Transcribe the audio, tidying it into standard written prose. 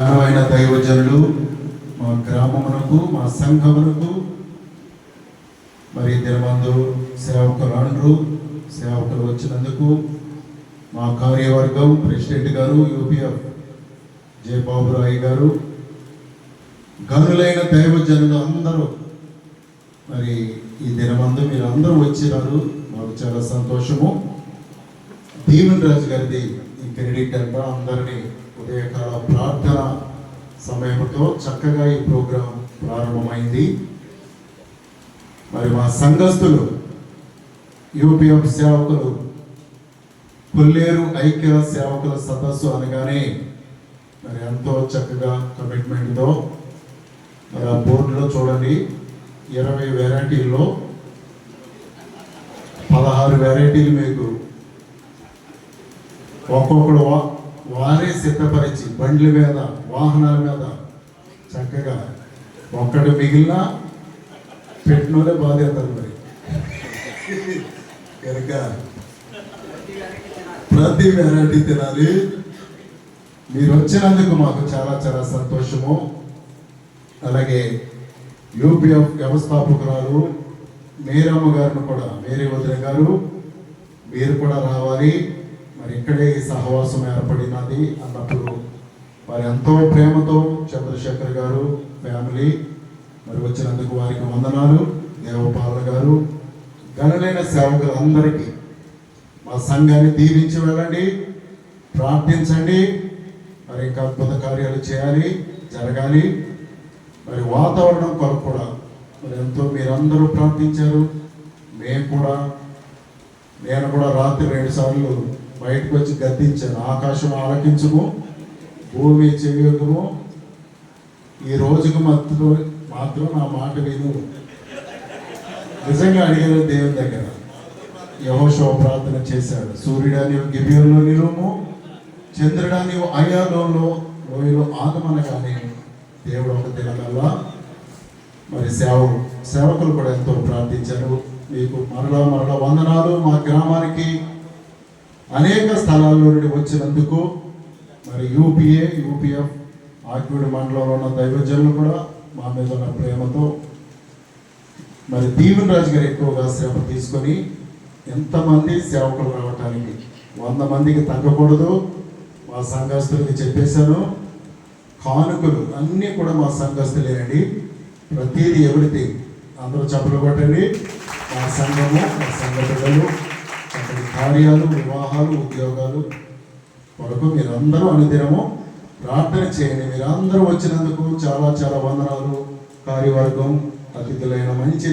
ఘనమైన దైవజనులు మా గ్రామమునకు మా సంఘమునకు మరి దినమందు సేవకులు వచ్చినందుకు మా కార్యవర్గం ప్రెసిడెంట్ గారు యూపీఎఫ్ జే బాబురాయ్ గారు గనులైన దైవజనులు అందరూ మరి ఈ దినమందు మీరు అందరూ వచ్చినారు. మాకు చాలా సంతోషము. దీవెన్ రాజు గారిది ఈ క్రెడిట్ అంతా అందరినీ ఉదయకాల ప్రార్థన సమయంతో చక్కగా ఈ ప్రోగ్రాం ప్రారంభమైంది. మరి మా సంఘస్థులు యూపీఎఫ్ సేవకులు కొల్లేరు ఐక్య సేవకుల సదస్సు అనగానే మరి ఎంతో చక్కగా కమిట్మెంట్తో మరి ఆ బోర్డులో చూడండి 20 వెరైటీల్లో 16 వెరైటీలు మీకు ఒక్కొక్కడు వారే సిద్ధపరిచి బండ్ల మీద వాహనాల మీద చక్కగా ఒక్కడు మిగిలిన పెట్టినోనే బాధేస్తారు. మరి కనుక ప్రతి వెరైటీ తినాలి. మీరు వచ్చినందుకు మాకు చాలా చాలా సంతోషము. అలాగే యూపీఎఫ్ వ్యవస్థాపకురాలు మేరమ్మ గారిని కూడా మేరీ వదిన గారు మీరు కూడా రావాలి. మరి ఇక్కడే ఈ సహవాసం ఏర్పడినది అన్నప్పుడు వారు ఎంతో ప్రేమతో చంద్రశేఖర్ గారు ఫ్యామిలీ మరి వచ్చినందుకు వారికి వందనాలు. దేవపాల గారు గనులైన సేవకులందరికీ మా సంఘాన్ని దీవించి వెళ్ళండి, ప్రార్థించండి. మరి ఇంకా అద్భుత కార్యాలు చేయాలి, జరగాలి. మరి వాతావరణం కొరకు కూడా మరి ఎంతో మీరందరూ ప్రార్థించారు. నేను కూడా రాత్రి 2 సార్లు బయటకు వచ్చి గద్దించాను. ఆకాశం ఆలకించుము, భూమి చెవియొగ్గుము, ఈ రోజుకు మాత్రం నా మాట విను. నిజంగా అడిగారు దేవుని దగ్గర. యెహోషువ ప్రార్థన చేశాడు. సూర్యుడా నీవు గిబియోనులో నిలువుము, చంద్రుడా నీవు అయ్యాలోలో లోయలో ఆగమనగానే దేవుడు ఒక దినమల్లా మరి సేవకులు కూడా ఎంతో ప్రార్థించారు. మీకు మరలా వందనాలు. మా గ్రామానికి అనేక స్థలాల్లో నుండి వచ్చినందుకు మరి యూపీఎఫ్ ఆక్యూడ్ మండలంలో ఉన్న దైవజనులు కూడా మా మీద ఉన్న ప్రేమతో మరి దీవెన్ రాజు గారు ఎక్కువగా శ్రమ తీసుకొని ఎంతమంది సేవకులు రావటానికి 100 మందికి తగ్గకూడదు. మా సంఘస్థులకి చెప్పేశాను. కానుకలు అన్నీ కూడా మా సంఘస్థులేనండి. ప్రతిదీ ఎవ్రీథింగ్ అందరూ చప్పలు కొట్టండి. మా సంఘము, మా సంఘ బిడ్డలు చక్కటి కార్యాలు, వివాహాలు, ఉద్యోగాలు కొరకు మీరందరూ అనుదినము ప్రార్థన చేయండి. మీరందరూ వచ్చినందుకు చాలా చాలా వందనాలు. కార్యవర్గం, అతిథులైన మంచి